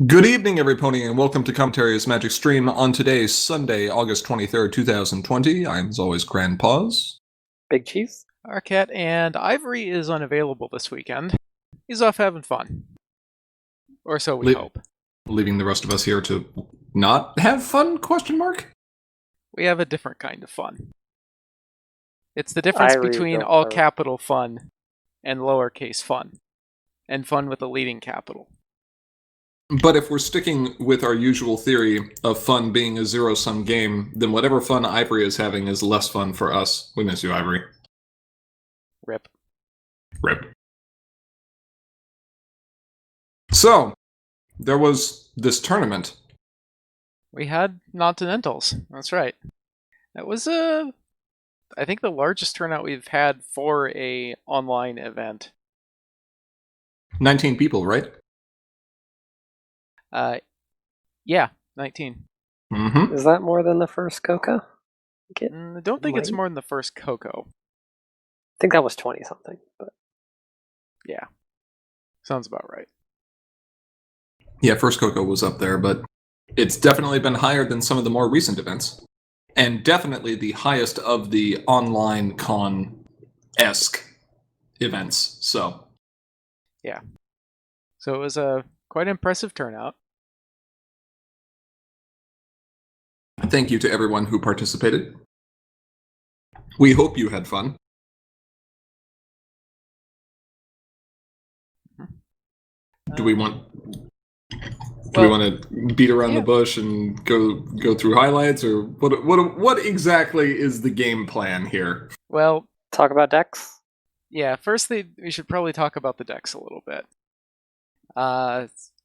Good evening, everypony, and welcome to Commentary's Magic Stream on today's Sunday, August 23rd, 2020. I'm, as always, Grand Paws. Big Cheese. Arquette, and Ivory is unavailable this weekend. He's off having fun. Or so we hope. Leaving the rest of us here to not have fun, question mark? We have a different kind of fun. It's the difference between all capital fun and lowercase fun. And fun with a leading capital. But if we're sticking with our usual theory of fun being a zero-sum game, then whatever fun Ivory is having is less fun for us. We miss you, Ivory. Rip. Rip. So, there was this tournament. We had Nontinentals. That's right. That was, I think the largest turnout we've had for a online event. 19 people, right? Yeah, 19. Mm-hmm. Is that more than the first Coco? I don't think it's more than the first Coco. I think that was 20-something. But yeah. Sounds about right. Yeah, first Coco was up there, but it's definitely been higher than some of the more recent events. And definitely the highest of the online con-esque events, so. Yeah. So it was a quite impressive turnout. Thank you to everyone who participated. We hope you had fun. Do we want to beat around the bush and go through highlights, or what exactly is the game plan here? Well, talk about decks? Yeah, first we should probably talk about the decks a little bit.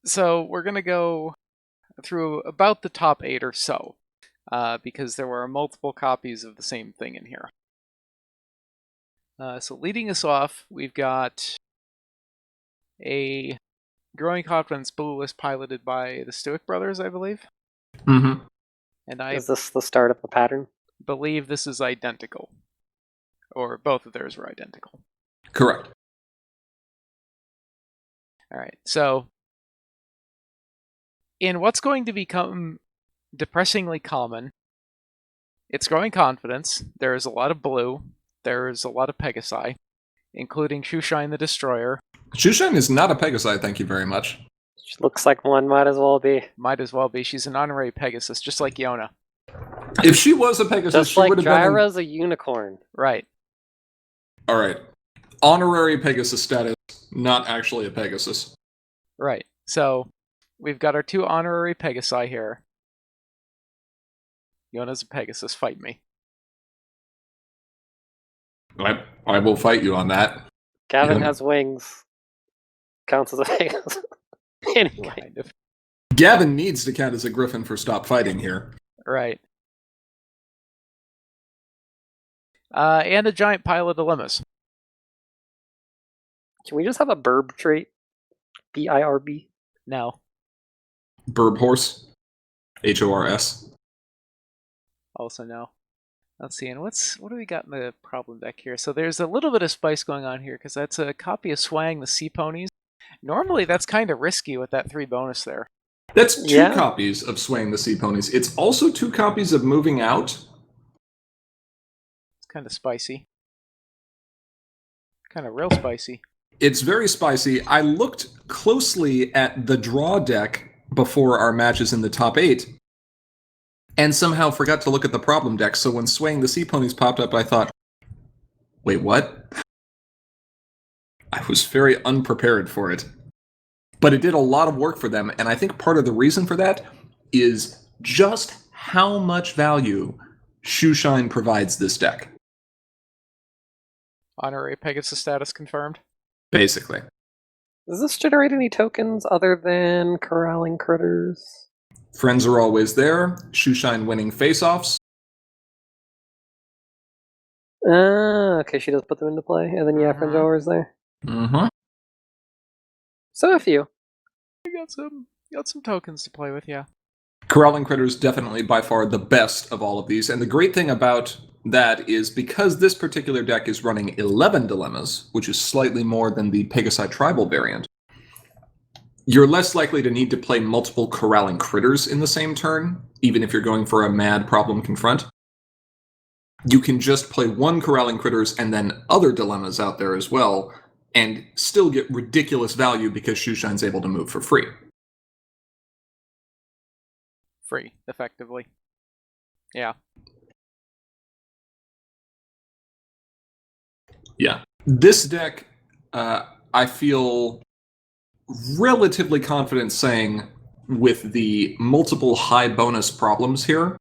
So we're going to go through about the top 8 or so, because there were multiple copies of the same thing in here. So leading us off, we've got a Growing Confidence Blue List piloted by the Stoic Brothers, I believe. Mm-hmm. And Is this the start of a pattern? Believe this is identical. Or both of theirs were identical. Correct. Alright, so in what's going to become depressingly common, it's Growing Confidence, there's a lot of blue, there's a lot of Pegasi, including Shoeshine the Destroyer. Shoeshine is not a Pegasi, thank you very much. She looks like one, might as well be. Might as well be. She's an honorary Pegasus, just like Yona. If she was a Pegasus, she would have been... Just like Gyra's a unicorn. Right. Alright. Honorary Pegasus status, not actually a Pegasus. Right. So, we've got our 2 honorary Pegasi here. Yona's a Pegasus, fight me. I will fight you on that. Gavin has wings. Counts as a Pegasus. Anyway. Kind of. Gavin needs to count as a Griffin for stop fighting here. Right. And a giant pile of dilemmas. Can we just have a burb trait? B-I-R-B? No. Burb Horse. H-O-R-S. Also no. Let's see, and what do we got in the problem deck here? So there's a little bit of spice going on here, because that's a copy of Swang the Sea Ponies. Normally that's kind of risky with that 3 bonus there. That's 2 copies of Swaying the Sea Ponies. It's also 2 copies of Moving Out. It's kind of spicy. Kind of real spicy. It's very spicy. I looked closely at the draw deck before our matches in the top 8, and somehow forgot to look at the problem deck, so when Swaying the Sea Ponies popped up, I thought, wait, what? I was very unprepared for it. But it did a lot of work for them, and I think part of the reason for that is just how much value Shoeshine provides this deck. Honorary Pegasus status confirmed. Basically. Does this generate any tokens other than corralling critters? Friends are always there. Shoeshine winning face-offs. Okay, she does put them into play, and then friends are always there. Mm-hmm. So a few. We got some tokens to play with, yeah. Corralling Critters definitely by far the best of all of these, and the great thing about that is because this particular deck is running 11 dilemmas, which is slightly more than the Pegasi Tribal variant, you're less likely to need to play multiple corralling critters in the same turn, even if you're going for a mad problem confront. You can just play one corralling critters and then other dilemmas out there as well, and still get ridiculous value because Shushine's able to move for free. Free, effectively. Yeah. Yeah. This deck, I feel relatively confident saying, with the multiple high bonus problems here,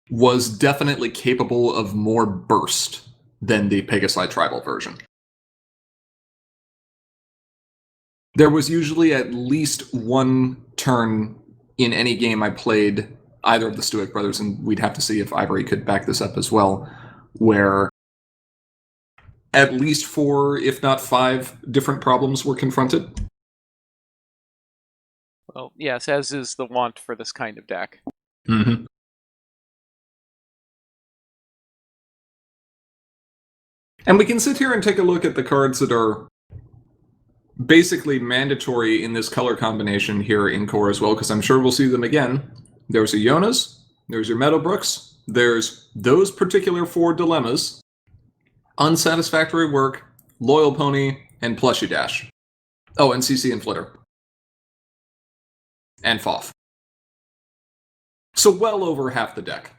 was definitely capable of more burst than the Pegasi Tribal version. There was usually at least one turn in any game I played, either of the Stoic brothers, and we'd have to see if Ivory could back this up as well, where at least 4, if not 5, different problems were confronted. Well, yes, as is the want for this kind of deck. Mm-hmm. And we can sit here and take a look at the cards that are basically mandatory in this color combination here in core as well, because I'm sure we'll see them again. There's a Jonas, there's your Meadowbrooks, there's those particular 4 dilemmas, Unsatisfactory Work, Loyal Pony, and Plushy Dash. Oh, and CC and Flitter. And Foff. So well over half the deck.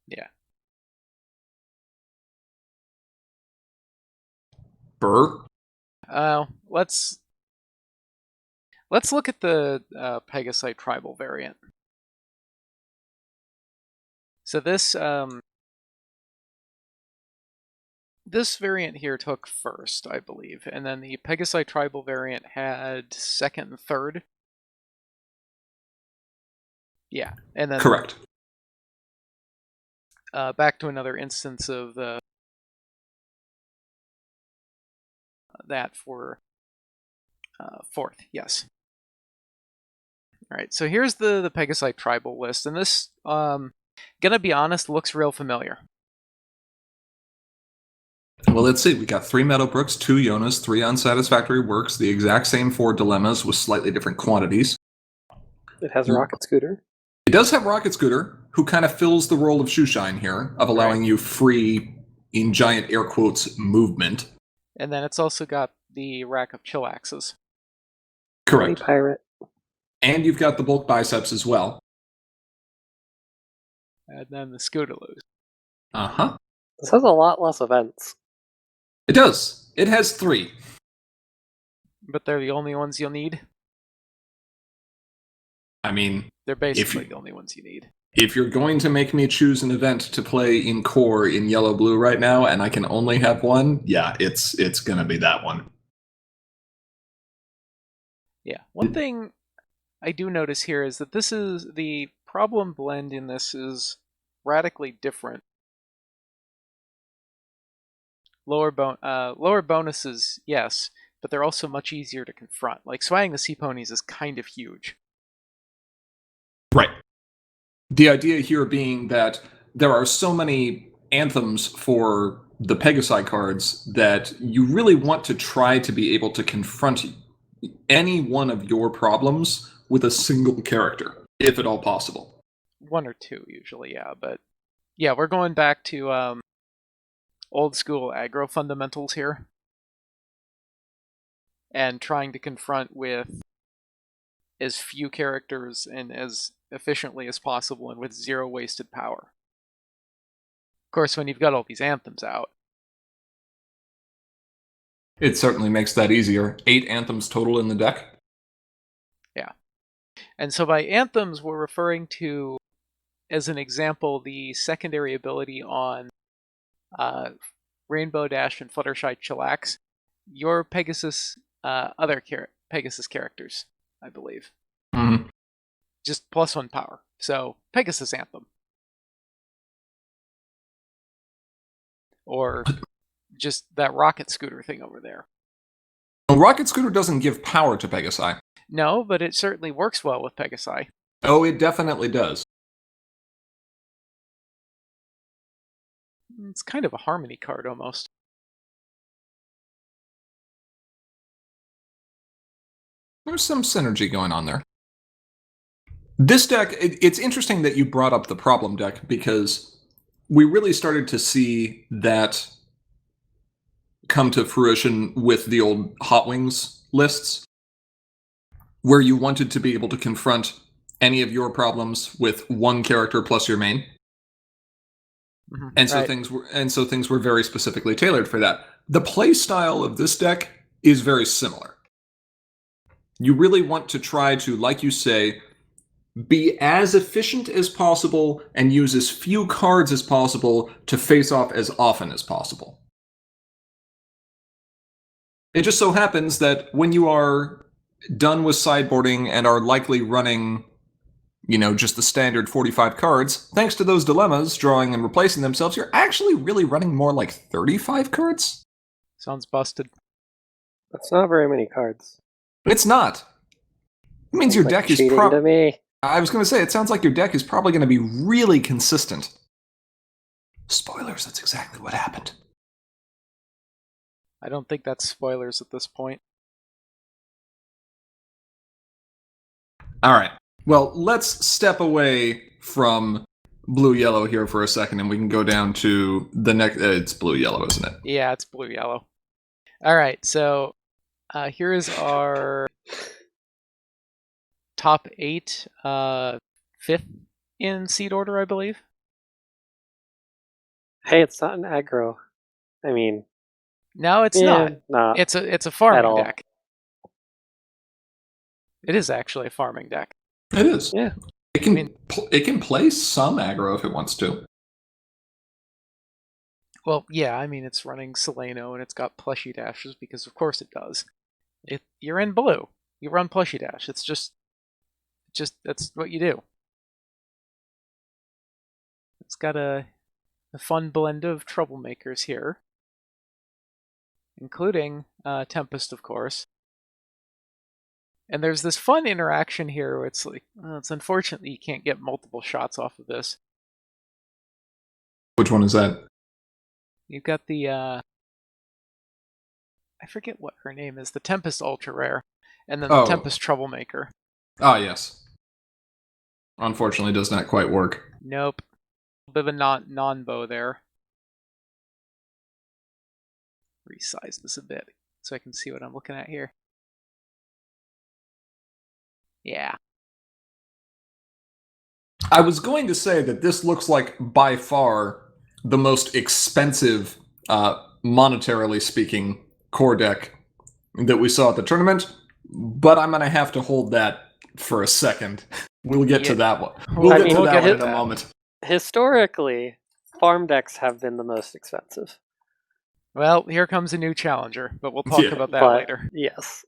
Yeah. Burr? Let's look at the Pegasi Tribal variant. So this this variant here took first, I believe, and then the Pegasi Tribal variant had second and third. Yeah, and then Correct. Back to another instance of that for fourth. Yes. All right, so here's the Pegasi Tribal list, and this, gonna be honest, looks real familiar. Well, let's see. We got 3 Meadowbrooks, 2 Jonas, 3 Unsatisfactory Works, the exact same 4 dilemmas with slightly different quantities. It has a Rocket Scooter. It does have Rocket Scooter, who kind of fills the role of Shoeshine here, of allowing you free, in giant air quotes, movement. And then it's also got the rack of Chillaxes. Correct. Hey, pirate. And you've got the bulk biceps as well. And then the Scootaloo. Uh-huh. This has a lot less events. It does. It has 3. But they're the only ones you'll need? I mean, they're basically the only ones you need. If you're going to make me choose an event to play in core in yellow-blue right now, and I can only have one, yeah, it's going to be that one. Yeah. One thing I do notice here is that this is the problem blend in this is radically different. Lower bonuses, yes, but they're also much easier to confront. Like swaying the sea ponies is kind of huge. Right. The idea here being that there are so many anthems for the Pegasi cards that you really want to try to be able to confront any one of your problems with a single character, if at all possible. 1 or 2 usually, yeah. But yeah, we're going back to old school aggro fundamentals here. And trying to confront with as few characters and as efficiently as possible and with 0 wasted power. Of course, when you've got all these anthems out, it certainly makes that easier. 8 anthems total in the deck. Yeah. And so by anthems, we're referring to, as an example, the secondary ability on Rainbow Dash and Fluttershy Chillax. Your Pegasus, Pegasus characters, I believe. Mm-hmm. Just +1 power. So, Pegasus Anthem. Or just that Rocket Scooter thing over there. Well, Rocket Scooter doesn't give power to Pegasi. No, but it certainly works well with Pegasi. Oh, it definitely does. It's kind of a harmony card, almost. There's some synergy going on there. This deck, it's interesting that you brought up the problem deck, because we really started to see that come to fruition with the old Hot Wings lists, where you wanted to be able to confront any of your problems with one character plus your main. Mm-hmm. And so things were very specifically tailored for that. The play style of this deck is very similar. You really want to try to, like you say, be as efficient as possible and use as few cards as possible to face off as often as possible. It just so happens that when you are done with sideboarding and are likely running, just the standard 45 cards, thanks to those dilemmas drawing and replacing themselves, you're actually really running more like 35 cards? Sounds busted. That's not very many cards. It's not. It means Sounds your like deck is cheating to me. I was going to say, it sounds like your deck is probably going to be really consistent. Spoilers, that's exactly what happened. I don't think that's spoilers at this point. All right. Well, let's step away from blue-yellow here for a second, and we can go down to the next... it's blue-yellow, isn't it? Yeah, it's blue-yellow. All right, so here is our top 8, 5th in seed order, I believe. Hey, it's not an aggro. I mean... No, it's not. Not it's a farming all. deck. It is actually a farming deck. It is. Yeah. It can play some aggro if it wants to. Well, yeah, I mean, it's running Seleno and it's got plushie dashes because of course it does. You're in blue. You run plushie dash. It's just that's what you do. It's got a fun blend of troublemakers here, including Tempest, of course. And there's this fun interaction here where it's like, it's unfortunate you can't get multiple shots off of this. Which one is that? You've got the, I forget what her name is, the Tempest Ultra Rare, and then the Tempest Troublemaker. Ah, yes. Unfortunately, does not quite work. Nope. A bit of a non-bow there. Resize this a bit so I can see what I'm looking at here. Yeah. I was going to say that this looks like, by far, the most expensive, monetarily speaking, core deck that we saw at the tournament, but I'm going to have to hold that for a second. We'll get to that one. We'll get to that one in a moment. Historically, farm decks have been the most expensive. Well, here comes a new challenger, but we'll talk about that later. Yes.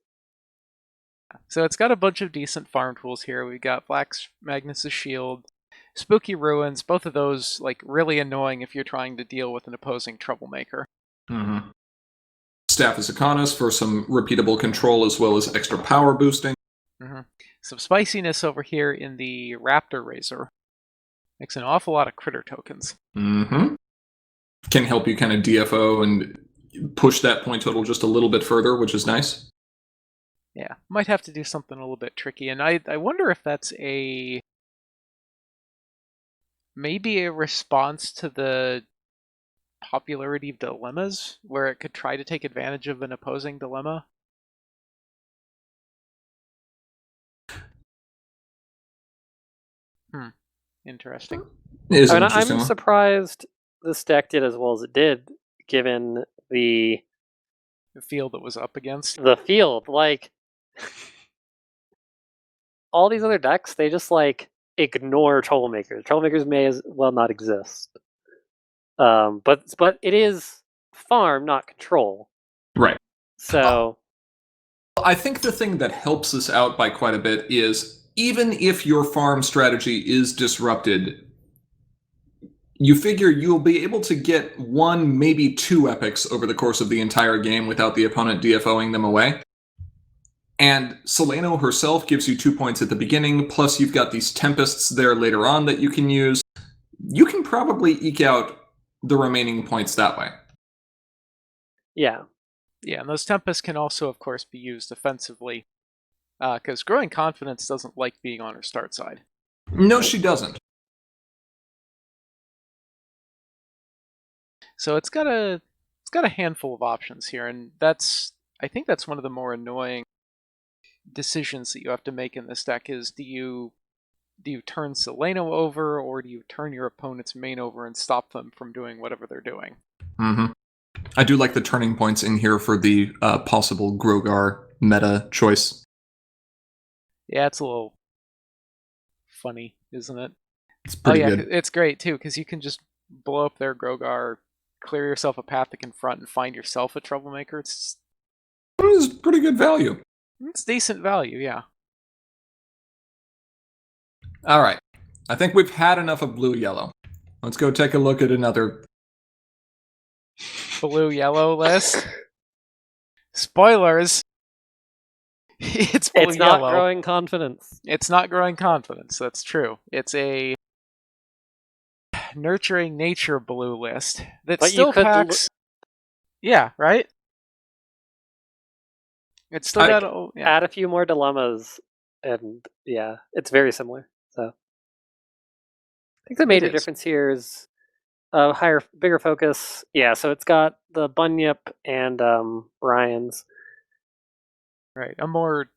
So it's got a bunch of decent farm tools here. We've got Black Magnus' Shield, Spooky Ruins, both of those like really annoying if you're trying to deal with an opposing troublemaker. Mm-hmm. Staff of Sakanas for some repeatable control as well as extra power boosting. Mm-hmm. Some spiciness over here in the Raptor Razor. Makes an awful lot of critter tokens. Mm-hmm. Can help you kind of DFO and push that point total just a little bit further, which is nice. Yeah, might have to do something a little bit tricky, and I wonder if that's maybe a response to the popularity of dilemmas, where it could try to take advantage of an opposing dilemma. Interesting. I'm surprised this deck did as well as it did, given the field that was up against. The field, like all these other decks, they just like ignore troublemakers. Troublemakers may as well not exist. But it is farm, not control. Right. So I think the thing that helps us out by quite a bit is, even if your farm strategy is disrupted, you figure you'll be able to get 1, maybe 2 epics over the course of the entire game without the opponent DFOing them away. And Seleno herself gives you 2 points at the beginning, plus you've got these Tempests there later on that you can use. You can probably eke out the remaining points that way. Yeah. Yeah, and those Tempests can also, of course, be used offensively Because Growing Confidence doesn't like being on her start side. No, she doesn't. So it's got a handful of options here, and I think that's one of the more annoying decisions that you have to make in this deck is do you turn Seleno over, or do you turn your opponent's main over and stop them from doing whatever they're doing? Mm-hmm. I do like the turning points in here for the possible Grogar meta choice. Yeah, it's a little funny, isn't it? It's pretty good. It's great too, because you can just blow up their Grogar, clear yourself a path to confront, and find yourself a troublemaker. It's pretty good value. It's decent value, yeah. All right. I think we've had enough of blue-yellow. Let's go take a look at another blue-yellow list. Spoilers. It's blue-yellow. It's not Growing Confidence. It's not Growing Confidence, that's true. It's a Nurturing Nature blue list that But still packs... Yeah, right? It's still got... add a few more dilemmas, and yeah, it's very similar. So I think the major difference here is bigger focus. Yeah, so it's got the Bunyip and Ryan's. Right, a more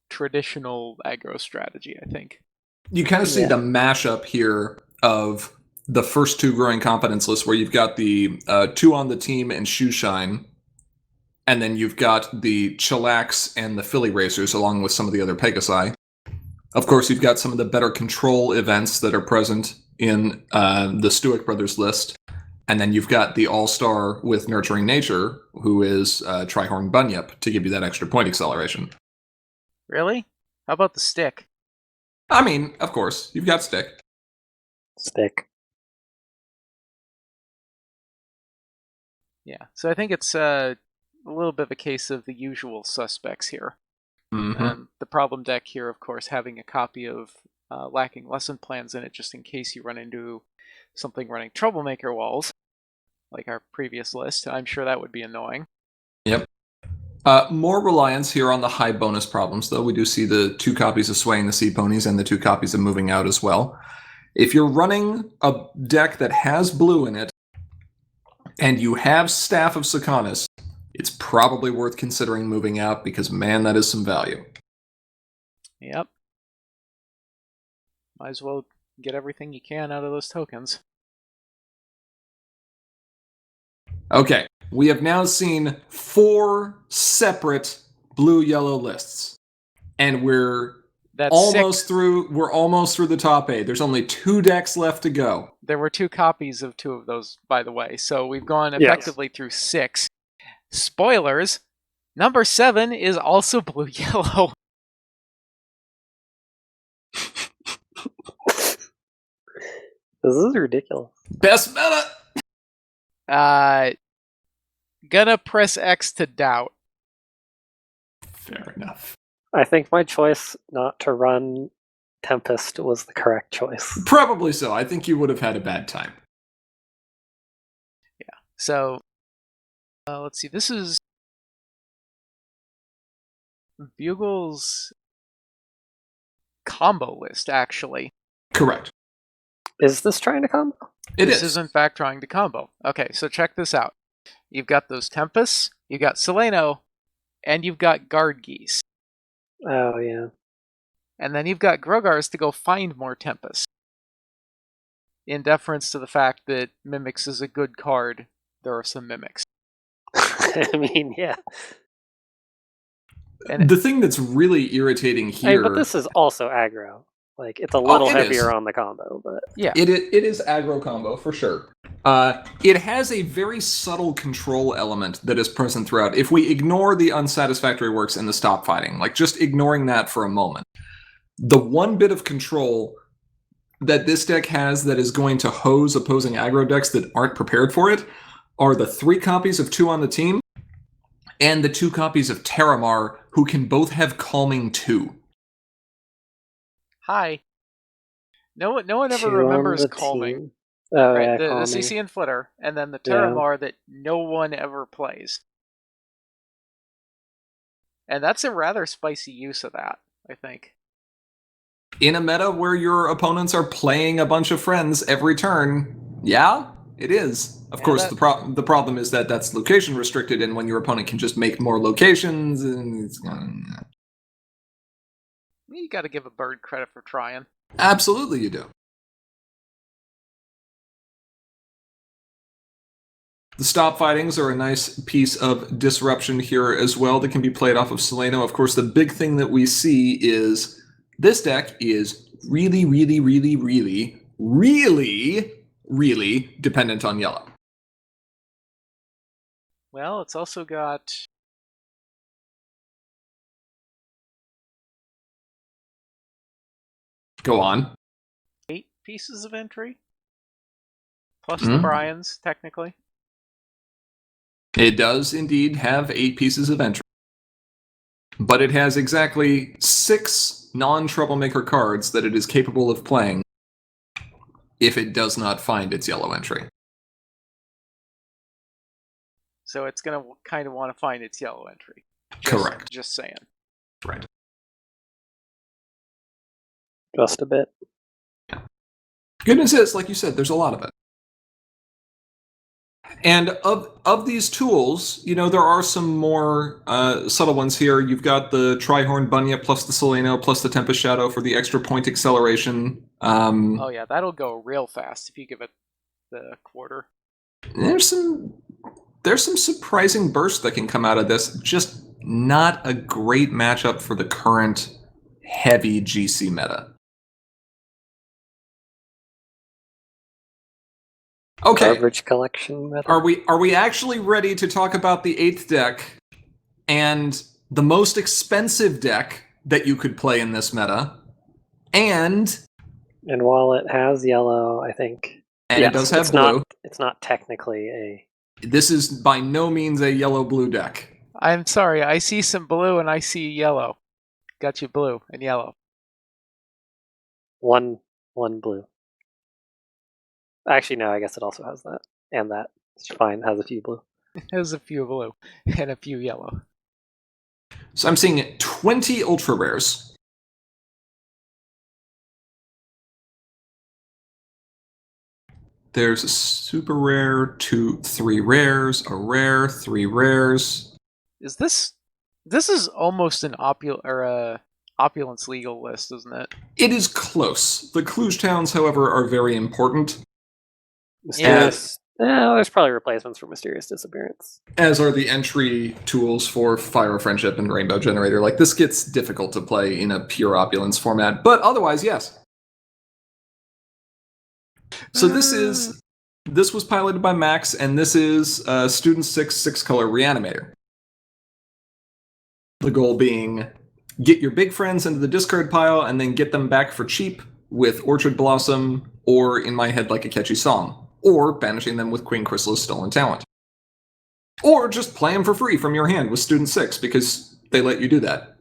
traditional aggro strategy, I think. You kind of see the mashup here of the first two Growing Confidence lists, where you've got the two on the team and Shoeshine, and then you've got the Chillax and the Philly Racers, along with some of the other Pegasi. Of course, you've got some of the better control events that are present in the Stuick Brothers list. And then you've got the All-Star with Nurturing Nature, who is Trihorn Bunyip, to give you that extra point acceleration. Really? How about the Stick? I mean, of course, you've got Stick. Stick. Yeah, so I think it's a little bit of a case of the usual suspects here. Mm-hmm. The problem deck here, of course, having a copy of Lacking Lesson Plans in it, just in case you run into something running Troublemaker walls, like our previous list. I'm sure that would be annoying. Yep. More reliance here on the high bonus problems, though. We do see the 2 copies of Swaying the Sea Ponies and the 2 copies of Moving Out as well. If you're running a deck that has blue in it, and you have Staff of Sakanis, it's probably worth considering moving out, because, man, that is some value. Yep. Might as well get everything you can out of those tokens. Okay, we have now seen 4 separate blue-yellow lists, and we're almost through the top 8. There's only 2 decks left to go. There were 2 copies of 2 of those, by the way, so we've gone effectively through 6. Spoilers, number 7 is also blue-yellow. This is ridiculous. Best meta! Gonna press X to doubt. Fair enough. I think my choice not to run Tempest was the correct choice. Probably so. I think you would have had a bad time. Yeah. So, let's see. This is Bugle's combo list, actually. Correct. Is this trying to combo? This is in fact trying to combo. Okay, so check this out. You've got those Tempests, you've got Seleno, and you've got Guard Geese. Oh, yeah. And then you've got Grogars to go find more Tempests. In deference to the fact that Mimics is a good card, there are some Mimics. I mean, yeah. And the thing that's really irritating here... but this is also aggro. Like, it's a little heavier on the combo, but... Yeah. It is aggro combo, for sure. It has a very subtle control element that is present throughout. If we ignore the unsatisfactory works and the stop fighting, like just ignoring that for a moment, the one bit of control that this deck has that is going to hose opposing aggro decks that aren't prepared for it are the 3 copies of 2 on the team and the 2 copies of Terramar, who can both have Calming 2. Hi. No one ever remembers Calming. Oh, right, yeah, the Calming. CC and Flitter, and then the Terramar that no one ever plays. And that's a rather spicy use of that. I think. In a meta where your opponents are playing a bunch of friends every turn, yeah, it is. Of course, the problem is that that's location restricted, and when your opponent can just make more locations, and it's You got to give a bird credit for trying. Absolutely, you do. The stop fightings are a nice piece of disruption here as well that can be played off of Seleno. Of course, the big thing that we see is this deck is really, really, really, really, really, really dependent on yellow. Well, it's also got... Go on. 8 pieces of entry? Plus the Bryans, technically. It does indeed have 8 pieces of entry. But it has exactly 6 non-troublemaker cards that it is capable of playing if it does not find its yellow entry. So it's going to kind of want to find its yellow entry. Correct. Just saying. Right. Just a bit. Yeah. Good news is, like you said, there's a lot of it. And of these tools, you know, there are some more subtle ones here. You've got the Trihorn Bunya plus the Seleno plus the Tempest Shadow for the extra point acceleration. Oh yeah, that'll go real fast if you give it the quarter. There's some surprising bursts that can come out of this. Just not a great matchup for the current heavy GC meta. Okay. Garbage collection method. Are we actually ready to talk about the 8th deck and the most expensive deck that you could play in this meta? And while it has yellow, I think. And yes, it does have blue. It's not technically a... This is by no means a yellow-blue deck. I'm sorry, I see some blue and I see yellow. Got you blue and yellow. One blue. Actually, no, I guess it also has that. And that. It's fine, it has a few blue. It has a few blue and a few yellow. So I'm seeing 20 ultra rares. There's a super rare, 2, 3 rares, a rare, 3 rares. Is this is almost an opulence legal list, isn't it? It is close. The Cluj towns, however, are very important. Mysterious. There's probably replacements for Mysterious Disappearance. As are the entry tools for Fire of Friendship and Rainbow Generator. Like, this gets difficult to play in a pure opulence format, but otherwise, yes. So this was piloted by Max, and this is Student 6 color Reanimator. The goal being, get your big friends into the discard pile and then get them back for cheap with Orchard Blossom, or in my head like a catchy song, or banishing them with Queen Chrysali's Stolen Talent. Or just play them for free from your hand with Student 6, because they let you do that.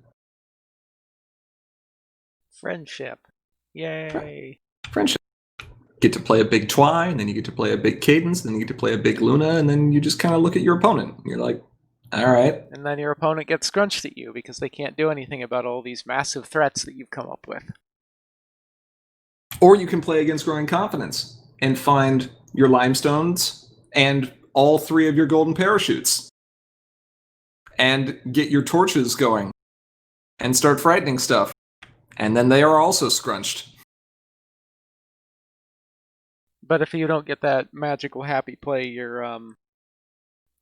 Friendship. Yay. Friendship. Get to play a big Twi, and then you get to play a big Cadence, then you get to play a big Luna, and then you just kind of look at your opponent. And you're like, all right. And then your opponent gets scrunched at you because they can't do anything about all these massive threats that you've come up with. Or you can play against Growing Confidence and find your Limestones and all 3 of your Golden Parachutes. And get your torches going. And start frightening stuff. And then they are also scrunched. But if you don't get that magical happy play, you're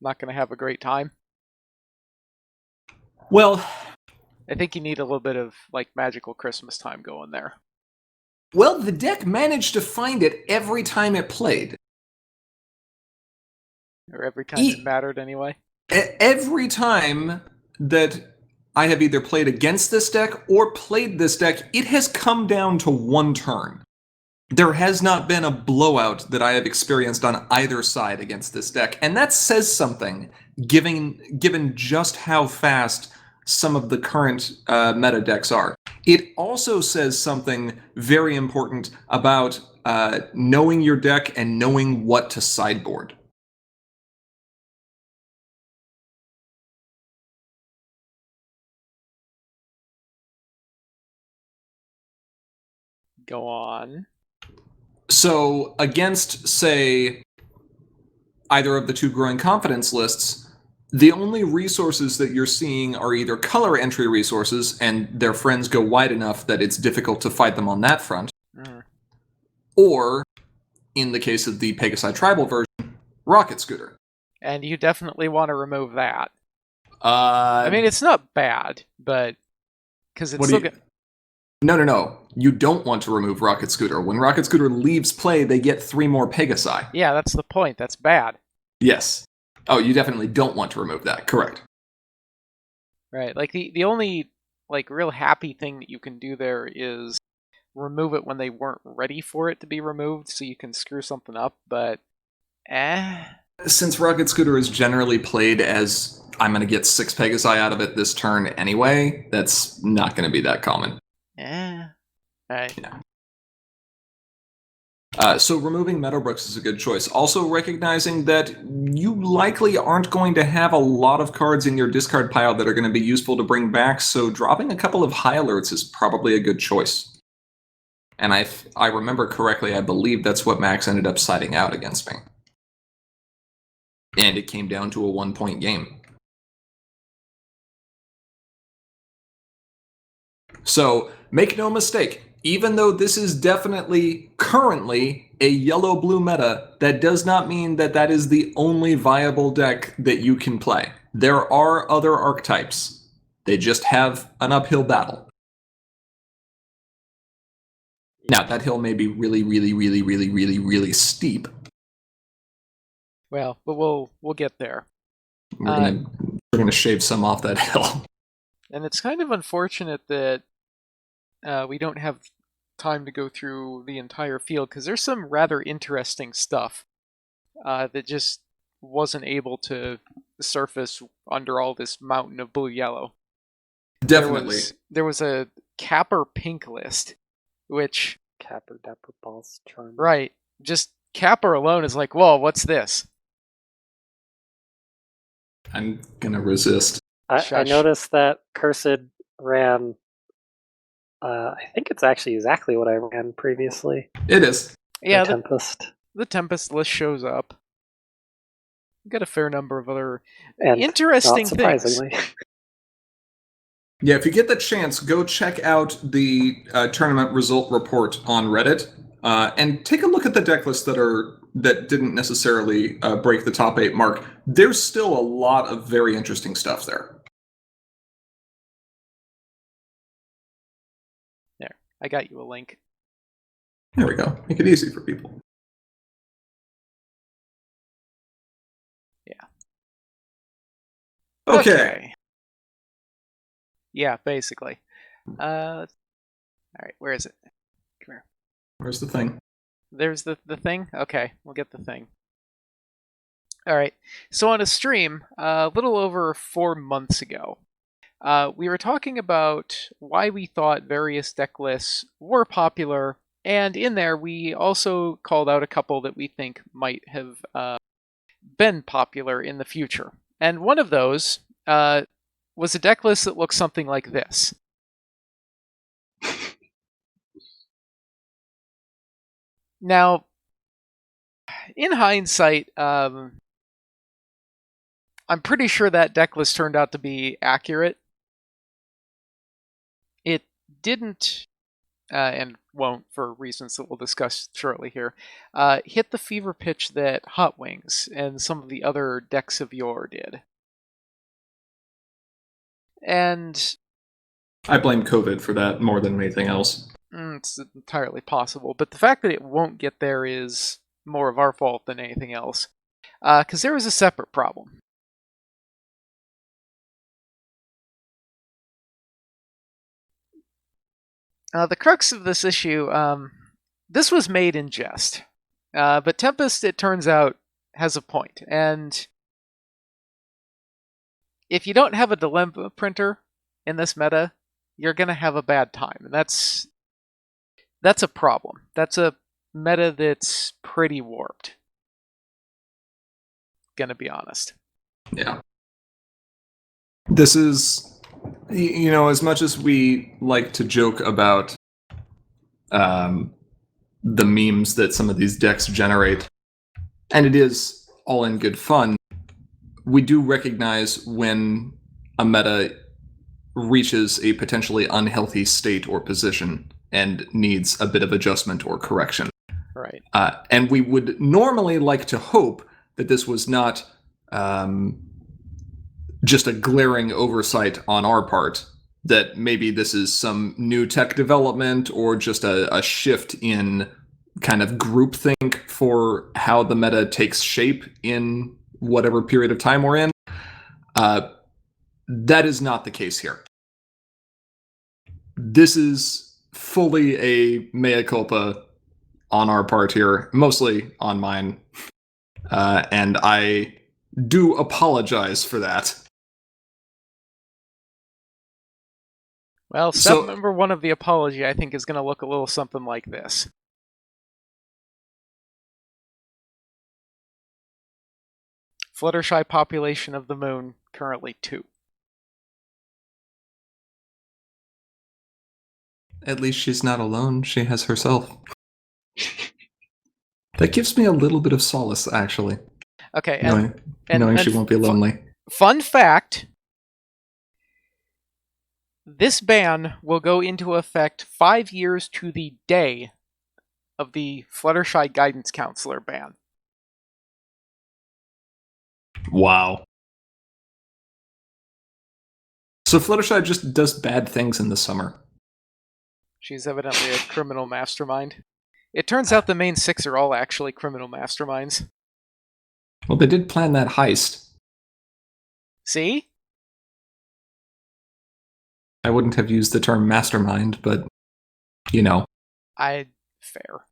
not going to have a great time. Well, I think you need a little bit of like magical Christmas time going there. Well, the deck managed to find it every time it played. Or every time it mattered anyway? Every time that I have either played against this deck or played this deck, it has come down to 1 turn. There has not been a blowout that I have experienced on either side against this deck, and that says something, given just how fast some of the current meta decks are. It also says something very important about knowing your deck and knowing what to sideboard. Go on. So against, say, either of the two growing confidence lists, the only resources that you're seeing are either color entry resources, and their friends go wide enough that it's difficult to fight them on that front, or, in the case of the Pegasi Tribal version, Rocket Scooter. And you definitely want to remove that. I mean, it's not bad, but because it's still good. No. You don't want to remove Rocket Scooter. When Rocket Scooter leaves play, they get 3 more Pegasi. Yeah, that's the point. That's bad. Yes. Oh, you definitely don't want to remove that. Correct. Right. Like the only real happy thing that you can do there is remove it when they weren't ready for it to be removed, so you can screw something up. But since Rocket Scooter is generally played as I'm going to get 6 Pegasi out of it this turn anyway, that's not going to be that common. Right. Yeah. So removing Meadowbrooks is a good choice. Also recognizing that you likely aren't going to have a lot of cards in your discard pile that are going to be useful to bring back, so dropping a couple of high alerts is probably a good choice. And I remember correctly, I believe that's what Max ended up siding out against me. And it came down to a 1-point game. So, make no mistake, even though this is definitely currently a yellow-blue meta, that does not mean that that is the only viable deck that you can play. There are other archetypes. They just have an uphill battle. Now, that hill may be really, really, really, really, really, really steep. Well, but we'll get there. We're gonna shave some off that hill. And it's kind of unfortunate that we don't have time to go through the entire field, because there's some rather interesting stuff that just wasn't able to surface under all this mountain of blue-yellow. Definitely. There was a Capper pink list, which... Capper, Dapper, Balls, Charm. Right. Just Capper alone is like, whoa, what's this? I'm gonna resist. I noticed that Cursed ran... I think it's actually exactly what I ran previously. It is. Yeah, the Tempest. The Tempest list shows up. We've got a fair number of other and interesting not surprisingly. things. Yeah, if you get the chance, go check out the tournament result report on Reddit, and take a look at the deck lists that didn't necessarily break the top 8 mark. There's still a lot of very interesting stuff there. There, I got you a link. There we go. Make it easy for people. Yeah. Okay. Yeah, basically. All right, where is it? Come here. Where's the thing? There's the thing? Okay, we'll get the thing. All right, so on a stream, a little over 4 months ago, we were talking about why we thought various deck lists were popular, and in there we also called out a couple that we think might have been popular in the future. And one of those was a deck list that looks something like this. Now, in hindsight, I'm pretty sure that deck list turned out to be accurate. It didn't, and won't for reasons that we'll discuss shortly here, hit the fever pitch that Hot Wings and some of the other decks of yore did. And I blame COVID for that more than anything else. It's entirely possible, but the fact that it won't get there is more of our fault than anything else. Because there was a separate problem. The crux of this issue, this was made in jest. But Tempest, it turns out, has a point. And if you don't have a dilemma printer in this meta, you're going to have a bad time. And that's a problem. That's a meta that's pretty warped. Gonna be honest. Yeah. This is, as much as we like to joke about the memes that some of these decks generate, and it is all in good fun, we do recognize when a meta reaches a potentially unhealthy state or position and needs a bit of adjustment or correction. Right. And we would normally like to hope that this was not just a glaring oversight on our part, that maybe this is some new tech development or just a shift in kind of groupthink for how the meta takes shape in whatever period of time we're in. That is not the case here. This is fully a mea culpa on our part here, mostly on mine. And I do apologize for that. Well, step number 1 of the apology, I think, is going to look a little something like this. Fluttershy population of the moon, currently 2. At least she's not alone. She has herself. That gives me a little bit of solace, actually. Okay, knowing she won't be lonely. Fun fact, this ban will go into effect 5 years to the day of the Fluttershy Guidance Counselor ban. Wow. So Fluttershy just does bad things in the summer. She's evidently a criminal mastermind. It turns out the main 6 are all actually criminal masterminds. Well, they did plan that heist. See? I wouldn't have used the term mastermind, but, you know. Fair.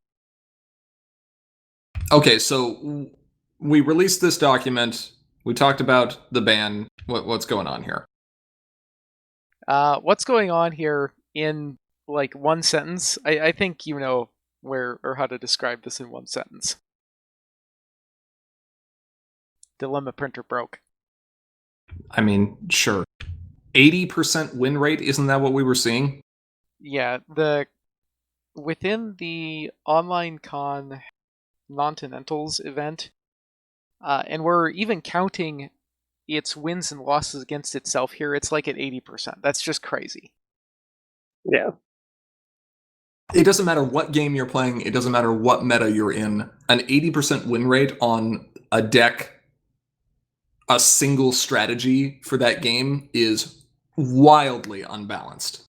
Okay, so we released this document. We talked about the ban. What's going on here? What's going on here in, like, one sentence? I think you know where or how to describe this in one sentence. Dilemma printer broke. I mean, sure. 80% win rate, isn't that what we were seeing? Yeah, within the online con Nontinentals event, and we're even counting its wins and losses against itself here, it's like at 80%. That's just crazy. Yeah. It doesn't matter what game you're playing, it doesn't matter what meta you're in. An 80% win rate on a deck, a single strategy for that game, is wildly unbalanced.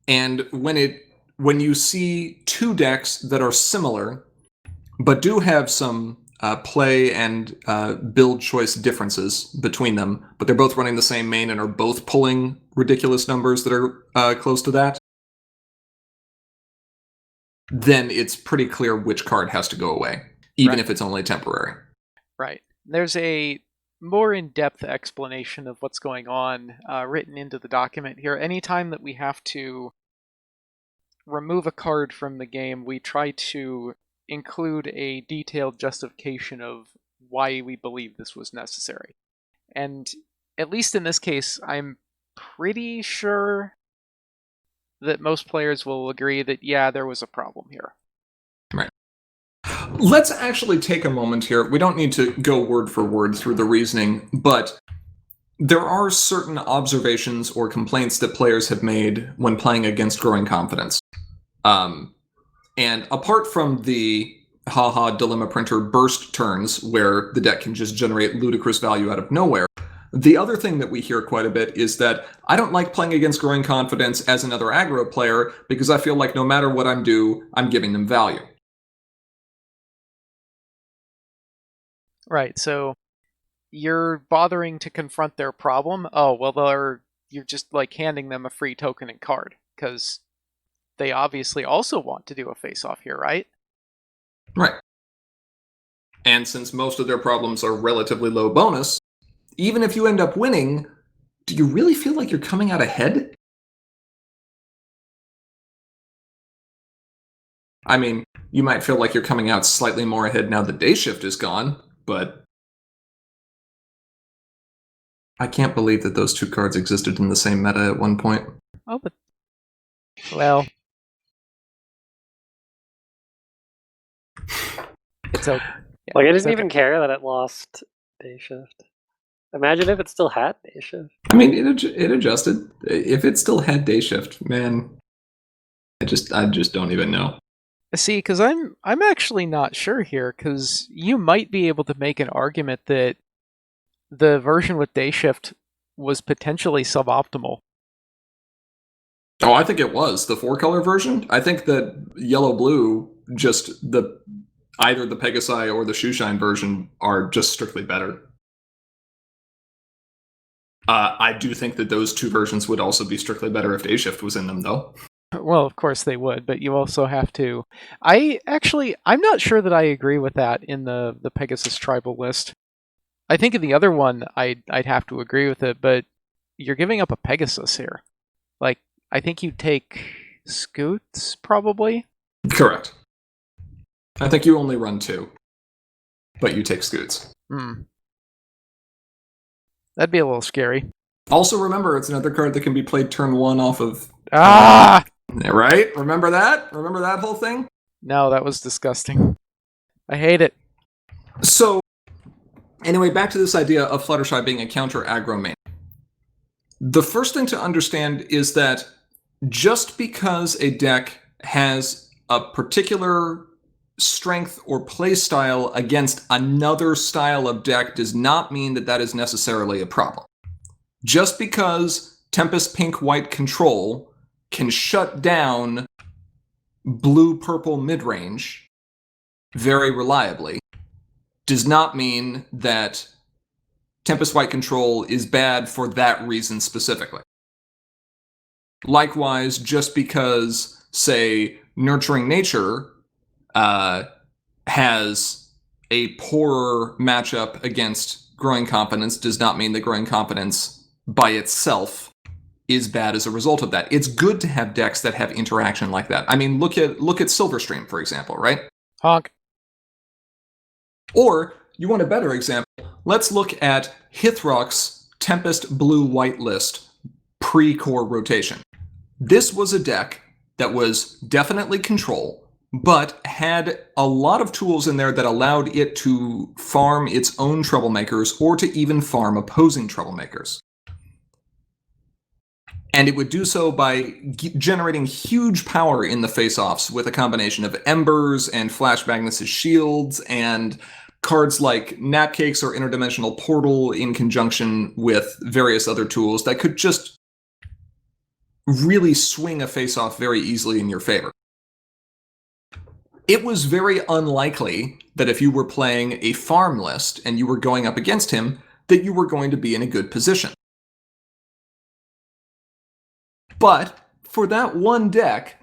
And when you see 2 decks that are similar, but do have some play and build choice differences between them, but they're both running the same main and are both pulling ridiculous numbers that are close to that, then it's pretty clear which card has to go away, even if it's only temporary. Right. There's a more in-depth explanation of what's going on written into the document here. Anytime that we have to remove a card from the game, we try to include a detailed justification of why we believe this was necessary. And at least in this case, I'm pretty sure that most players will agree that, yeah, there was a problem here. Right. Let's actually take a moment here. We don't need to go word for word through the reasoning, but there are certain observations or complaints that players have made when playing against Growing Confidence. And apart from the haha dilemma printer burst turns where the deck can just generate ludicrous value out of nowhere, the other thing that we hear quite a bit is that I don't like playing against Growing Confidence as another aggro player because I feel like no matter what I'm giving them value. Right, so you're bothering to confront their problem. Oh, well, you're just like handing them a free token and card because they obviously also want to do a face-off here, right? Right. And since most of their problems are relatively low bonus, even if you end up winning, do you really feel like you're coming out ahead? I mean, you might feel like you're coming out slightly more ahead now that Day Shift is gone, but I can't believe that those 2 cards existed in the same meta at one point. Oh, but Well, it's okay. Yeah, Like, I it's didn't okay. even care that it lost day shift. Imagine if it still had day shift. I mean, it adjusted. If it still had day shift, man, I just don't even know. See, because I'm actually not sure here, because you might be able to make an argument that the version with day shift was potentially suboptimal. Oh, I think it was the 4-color version. I think that yellow-blue, just either the Pegasi or the Shoeshine version are just strictly better. I do think that those two versions would also be strictly better if day shift was in them, though. Well, of course they would, but you also have to. I'm not sure that I agree with that in the Pegasus tribal list. I think in the other one, I'd have to agree with it, but you're giving up a Pegasus here. Like, I think you take Scoots, probably? Correct. I think you only run 2, but you take Scoots. That'd be a little scary. Also, remember, it's another card that can be played turn 1 off of... Right? Remember that? Remember that whole thing? No, that was disgusting. I hate it. So, anyway, back to this idea of Fluttershy being a counter aggro main. The first thing to understand is that just because a deck has a particular strength or play style against another style of deck does not mean that that is necessarily a problem. Just because Tempest Pink White Control can shut down blue purple midrange very reliably does not mean that Tempest White Control is bad for that reason specifically. Likewise, just because, say, Nurturing Nature has a poorer matchup against Growing Confidence does not mean that Growing Confidence by itself is bad as a result of that. It's good to have decks that have interaction like that. I mean, look at Silverstream, for example, right? Honk. Or, you want a better example, let's look at Hithrock's Tempest Blue-White list pre-core rotation. This was a deck that was definitely control, but had a lot of tools in there that allowed it to farm its own troublemakers or to even farm opposing troublemakers. And it would do so by generating huge power in the face-offs with a combination of Embers and Flash Magnus' shields and cards like Napcakes or Interdimensional Portal in conjunction with various other tools that could just really swing a face-off very easily in your favor. It was very unlikely that if you were playing a farm list and you were going up against him, that you were going to be in a good position. But for that one deck,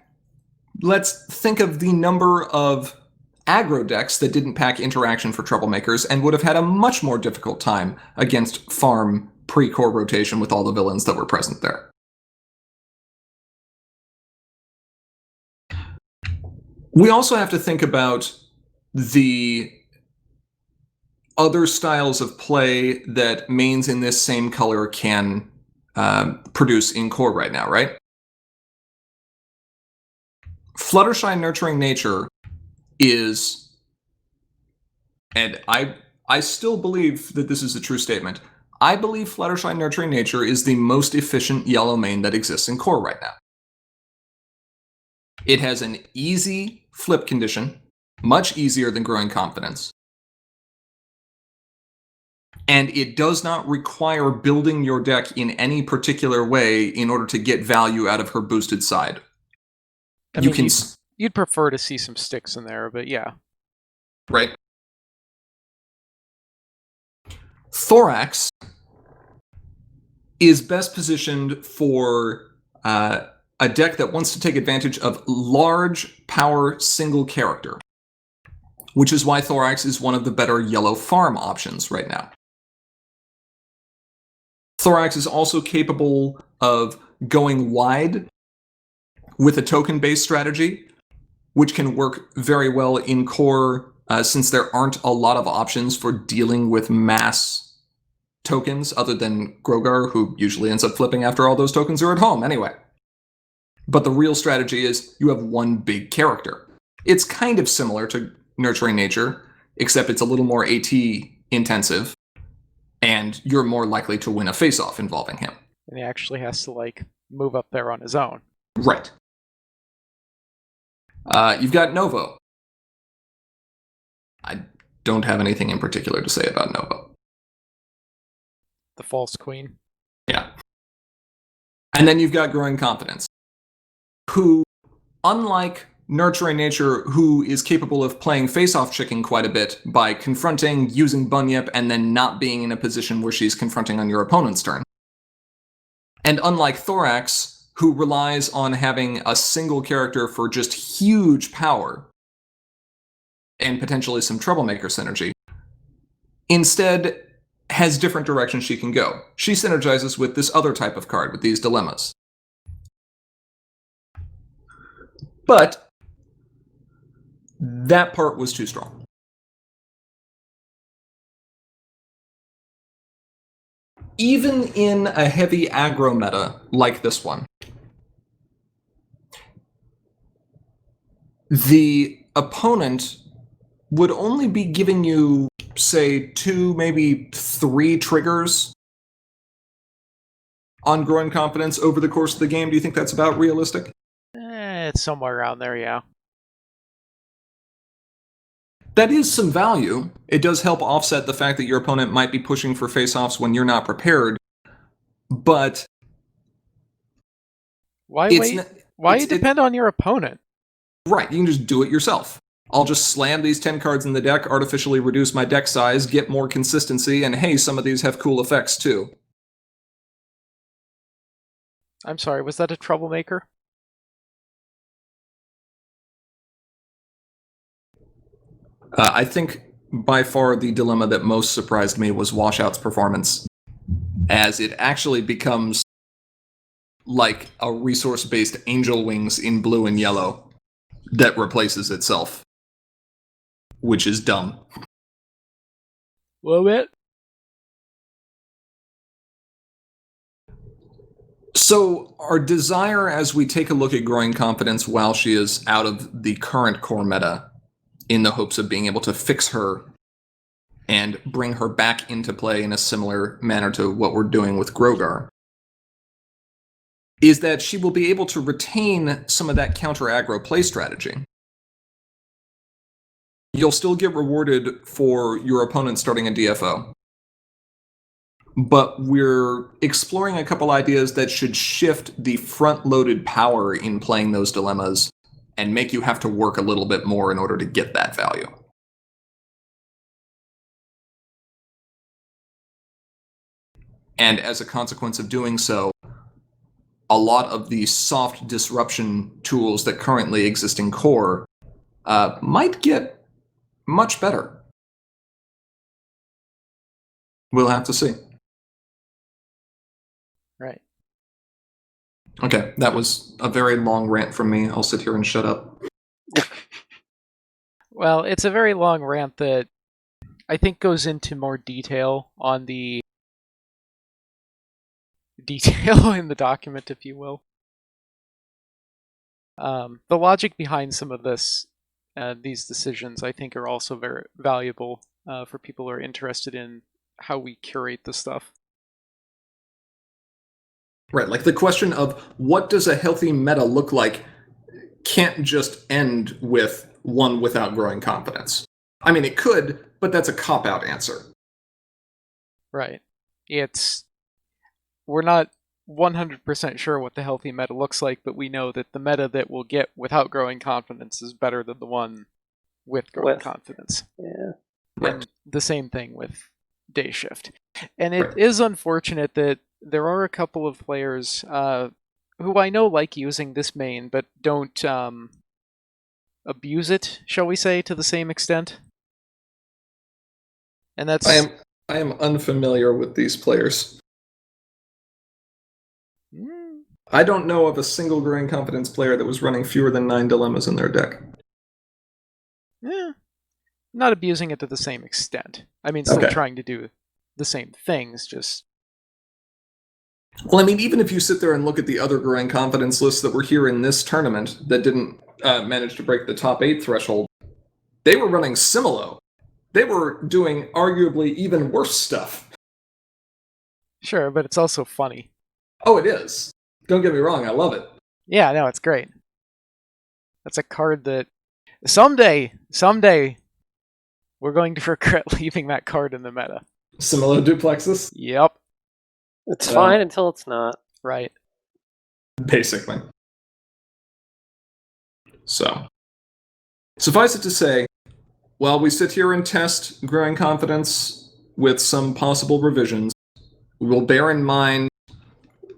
let's think of the number of aggro decks that didn't pack interaction for troublemakers and would have had a much more difficult time against farm pre-core rotation with all the villains that were present there. We also have to think about the other styles of play that mains in this same color can produce in core right now, right? Fluttershy Nurturing Nature is, and I still believe that this is a true statement, I believe Fluttershy Nurturing Nature is the most efficient yellow main that exists in core right now. It has an easy flip condition, much easier than Growing Confidence. And it does not require building your deck in any particular way in order to get value out of her boosted side. You'd prefer to see some sticks in there, but yeah. Right. Thorax is best positioned for a deck that wants to take advantage of large power single character, which is why Thorax is one of the better yellow farm options right now. Thorax is also capable of going wide with a token-based strategy, which can work very well in core since there aren't a lot of options for dealing with mass tokens other than Grogar, who usually ends up flipping after all those tokens are at home anyway. But the real strategy is you have one big character. It's kind of similar to Nurturing Nature, except it's a little more AT intensive, and you're more likely to win a face-off involving him. And he actually has to, like, move up there on his own. Right. You've got Novo. I don't have anything in particular to say about Novo. The false queen. Yeah. And then you've got Growing Confidence, who, unlike Nurturing Nature, who is capable of playing face-off chicken quite a bit by confronting, using Bunyip, and then not being in a position where she's confronting on your opponent's turn. And unlike Thorax, who relies on having a single character for just huge power and potentially some Troublemaker synergy, instead has different directions she can go. She synergizes with this other type of card, with these dilemmas. But that part was too strong. Even in a heavy aggro meta like this one, the opponent would only be giving you, say, 2, maybe 3 triggers on Growing Confidence over the course of the game. Do you think that's about realistic? It's somewhere around there, yeah. That is some value. It does help offset the fact that your opponent might be pushing for face-offs when you're not prepared. But why depend on your opponent? Right, you can just do it yourself. I'll just slam these 10 cards in the deck, artificially reduce my deck size, get more consistency, and hey, some of these have cool effects too. I'm sorry, was that a Troublemaker? I think by far the dilemma that most surprised me was Washout's performance, as it actually becomes like a resource-based Angel Wings in blue and yellow that replaces itself, which is dumb. Little bit. So our desire as we take a look at Growing Confidence while she is out of the current core meta, in the hopes of being able to fix her and bring her back into play in a similar manner to what we're doing with Grogar, is that she will be able to retain some of that counter-aggro play strategy. You'll still get rewarded for your opponent starting a DFO, but we're exploring a couple ideas that should shift the front-loaded power in playing those dilemmas and make you have to work a little bit more in order to get that value. And as a consequence of doing so, a lot of the soft disruption tools that currently exist in core might get much better. We'll have to see. Right. Okay, that was a very long rant from me. I'll sit here and shut up. Well, it's a very long rant that I think goes into more detail on the detail in the document, if you will. The logic behind some of these decisions, I think, are also very valuable for people who are interested in how we curate the stuff. Right, like the question of what does a healthy meta look like can't just end with one without Growing Confidence. I mean, it could, but that's a cop-out answer. Right. We're not 100% sure what the healthy meta looks like, but we know that the meta that we'll get without Growing Confidence is better than the one with Growing Confidence. Yeah. Right. And the same thing with Day Shift. And it is unfortunate that there are a couple of players who I know like using this main, but don't abuse it, shall we say, to the same extent. And that's... I am unfamiliar with these players. I don't know of a single Growing Confidence player that was running fewer than 9 dilemmas in their deck. Not abusing it to the same extent. I mean, still trying to do the same things, just... Well, I mean, even if you sit there and look at the other growing confidence lists that were here in this tournament that didn't manage to break the top 8 threshold, they were running Similo. They were doing arguably even worse stuff. Sure, but it's also funny. Oh, it is. Don't get me wrong, I love it. Yeah, no, it's great. That's a card that someday, we're going to regret leaving that card in the meta. Similo duplexes? Yep. It's fine until it's not. Right. Basically. So, suffice it to say, while we sit here and test growing confidence with some possible revisions, we will bear in mind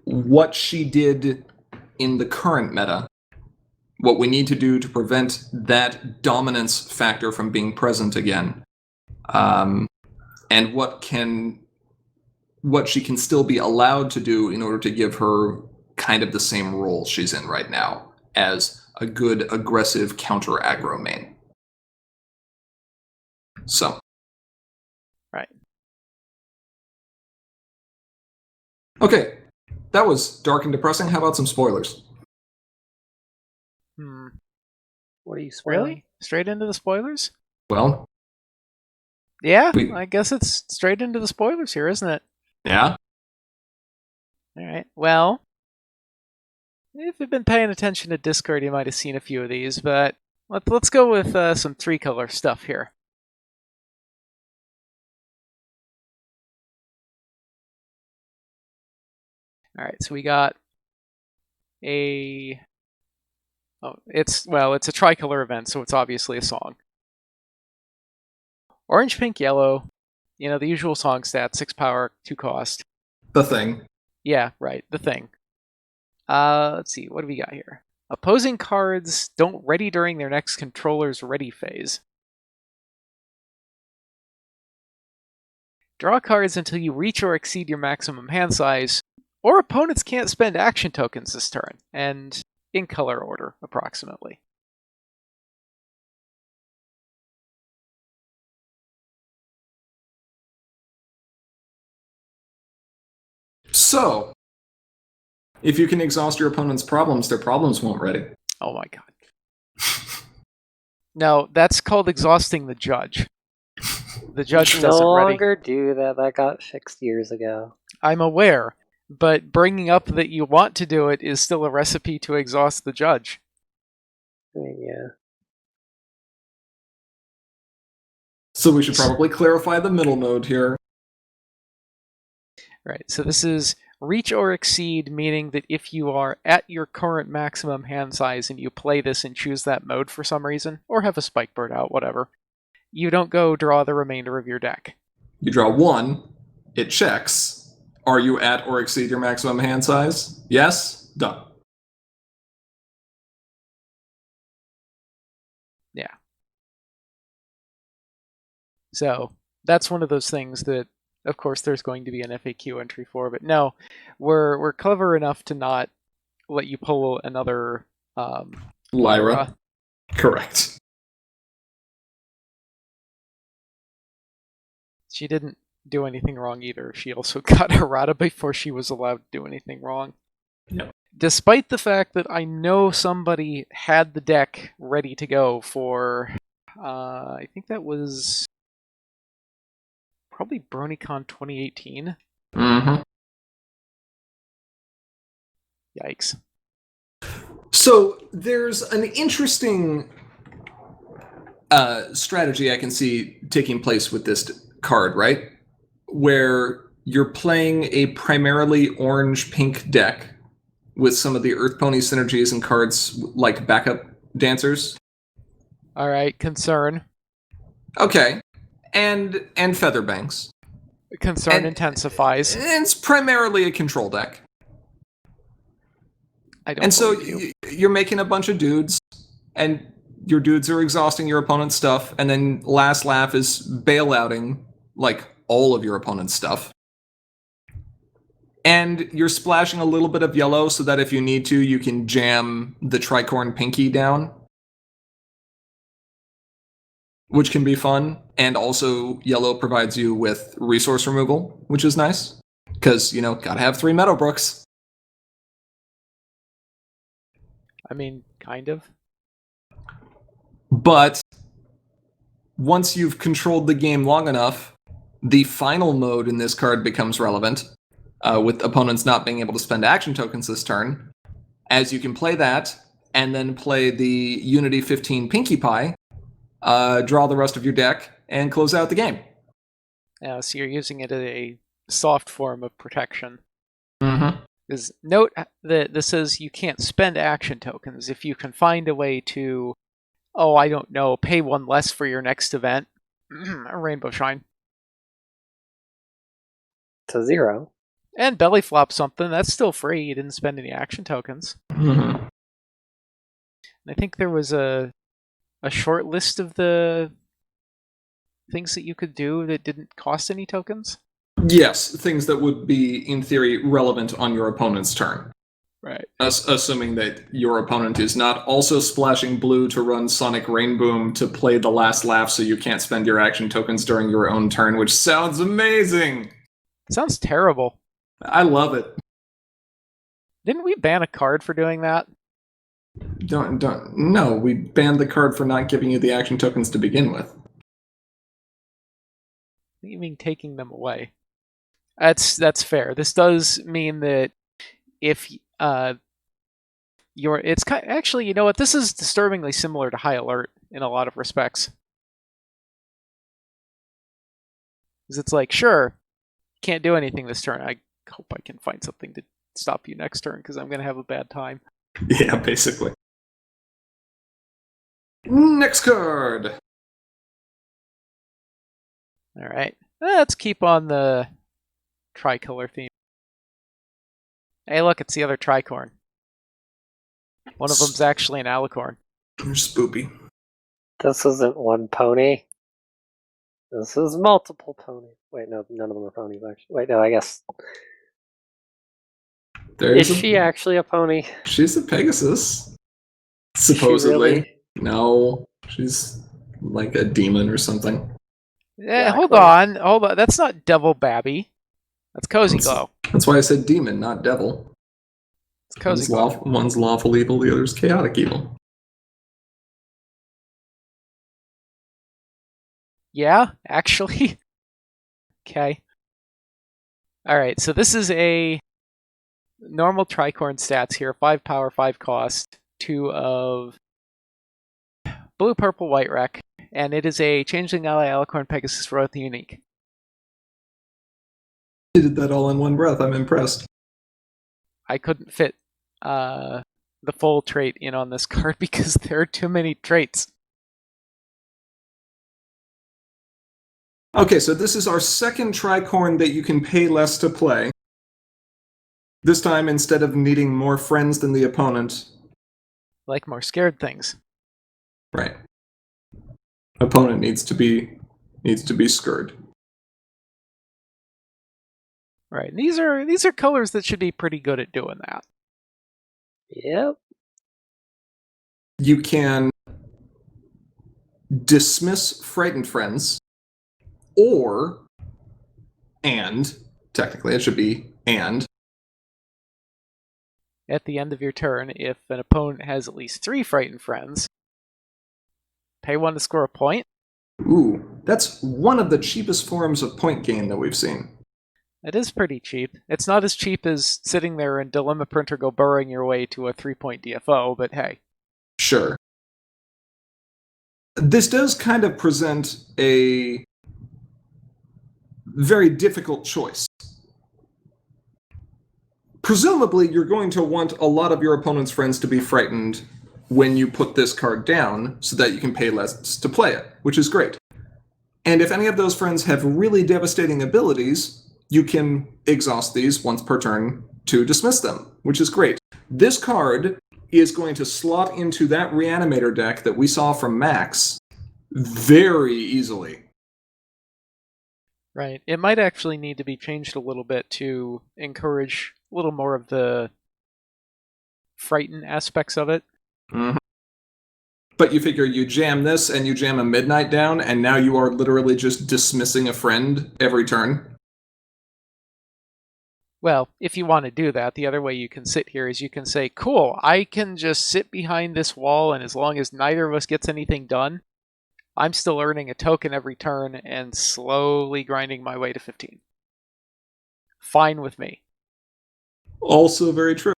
what she did in the current meta, what we need to do to prevent that dominance factor from being present again, and what she can still be allowed to do in order to give her kind of the same role she's in right now as a good aggressive counter aggro main. So. Right. Okay, that was dark and depressing. How about some spoilers? What are you spoiling? Really? Straight into the spoilers? Well, yeah, I guess it's straight into the spoilers here, isn't it? Yeah. All right. Well, if you've been paying attention to Discord, you might have seen a few of these, but let's go with some 3-color stuff here. All right, so we got it's a tricolor event, so it's obviously a song. Orange, pink, yellow, the usual song stats, 6 power, 2 cost. The Thing. Yeah, right, the Thing. Let's see, what do we got here? Opposing cards don't ready during their next controller's ready phase. Draw cards until you reach or exceed your maximum hand size, or opponents can't spend action tokens this turn, and in color order, approximately. So, if you can exhaust your opponent's problems, their problems won't ready. Oh my god. No, that's called exhausting the judge. The judge doesn't no ready. longer do that. That got fixed years ago. I'm aware, but bringing up that you want to do it is still a recipe to exhaust the judge. I mean, yeah. So we should probably clarify the middle mode here. Right, so this is reach or exceed, meaning that if you are at your current maximum hand size and you play this and choose that mode for some reason, or have a spike bird out, whatever, you don't go draw the remainder of your deck. You draw 1, it checks. Are you at or exceed your maximum hand size? Yes? Done. Yeah. So, that's one of those things that, of course, there's going to be an FAQ entry for, but no, we're clever enough to not let you pull another Lyra. Correct. She didn't do anything wrong either. She also got errata before she was allowed to do anything wrong. Yep. Despite the fact that I know somebody had the deck ready to go for, I think that was probably BronyCon 2018. Mm-hmm. Yikes. So there's an interesting strategy I can see taking place with this card, right? Where you're playing a primarily orange-pink deck with some of the Earth Pony synergies and cards like backup dancers. All right, Concern. Okay. And Featherbanks. Concern intensifies. And it's primarily a control deck. I don't and so you. You're making a bunch of dudes, and your dudes are exhausting your opponent's stuff, and then last laugh is bailouting like all of your opponent's stuff. And you're splashing a little bit of yellow so that if you need to, you can jam the Tricorn Pinky down, which can be fun. And also, yellow provides you with resource removal, which is nice. Because, gotta have 3 Meadowbrooks. I mean, kind of. But once you've controlled the game long enough, the final mode in this card becomes relevant, with opponents not being able to spend action tokens this turn, as you can play that, and then play the Unity 15 Pinkie Pie, draw the rest of your deck, and close out the game. Yeah, so you're using it as a soft form of protection. Mm-hmm. Because note that this says you can't spend action tokens. If you can find a way to, I don't know, pay 1 less for your next event, Rainbow Shine. To 0. And belly flop something, that's still free. You didn't spend any action tokens. Mm-hmm. And I think there was a short list of the things that you could do that didn't cost any tokens. Yes, things that would be, in theory, relevant on your opponent's turn. Right. Assuming that your opponent is not also splashing blue to run Sonic Rainboom to play the last laugh so you can't spend your action tokens during your own turn, which sounds amazing! Sounds terrible. I love it. Didn't we ban a card for doing that? No, we banned the card for not giving you the action tokens to begin with. You mean taking them away? That's fair. This does mean that if actually, you know what? This is disturbingly similar to High Alert in a lot of respects. Because it's like, sure, can't do anything this turn. I hope I can find something to stop you next turn because I'm going to have a bad time. Yeah, basically. Next card! Alright, let's keep on the tricolor theme. Hey, look, it's the other tricorn. One of them's actually an alicorn. You're spoopy. This isn't one pony. This is multiple ponies. Wait, no, none of them are ponies, actually. Wait, no, I guess. Is she actually a pony? She's a Pegasus. Supposedly. Really? No, she's like a demon or something. Yeah, hold on. That's not Devil Babby. That's Cozy That's- Glow. That's why I said demon, not devil. It's Cozy Glow. One's lawful evil, the other's chaotic evil. Yeah, actually. Okay. Alright, so this is a normal tricorn stats here. 5 power, 5 cost, 2 of blue, purple, white wreck, and it is a Changeling Ally Alicorn Pegasus Royalty Unique. You did that all in one breath. I'm impressed. I couldn't fit the full trait in on this card because there are too many traits. Okay, so this is our second tricorn that you can pay less to play. This time, instead of needing more friends than the opponent. Like more scared things. Right. Opponent needs to be scared. Right. These are colors that should be pretty good at doing that. Yep. You can dismiss frightened friends, and technically it should be and. At the end of your turn, if an opponent has at least 3 frightened friends, pay 1 to score a point. Ooh, that's one of the cheapest forms of point gain that we've seen. It is pretty cheap. It's not as cheap as sitting there in Dilemma Printer go burrowing your way to a 3-point DFO, but hey. Sure. This does kind of present a very difficult choice. Presumably, you're going to want a lot of your opponent's friends to be frightened when you put this card down so that you can pay less to play it, which is great. And if any of those friends have really devastating abilities, you can exhaust these once per turn to dismiss them, which is great. This card is going to slot into that Reanimator deck that we saw from Max very easily. Right. It might actually need to be changed a little bit to encourage a little more of the frighten aspects of it. Mm-hmm. But you figure you jam this and you jam a Midnight down, and now you are literally just dismissing a friend every turn. Well, if you want to do that, the other way you can sit here is you can say, cool, I can just sit behind this wall, and as long as neither of us gets anything done, I'm still earning a token every turn and slowly grinding my way to 15. Fine with me. Also very true.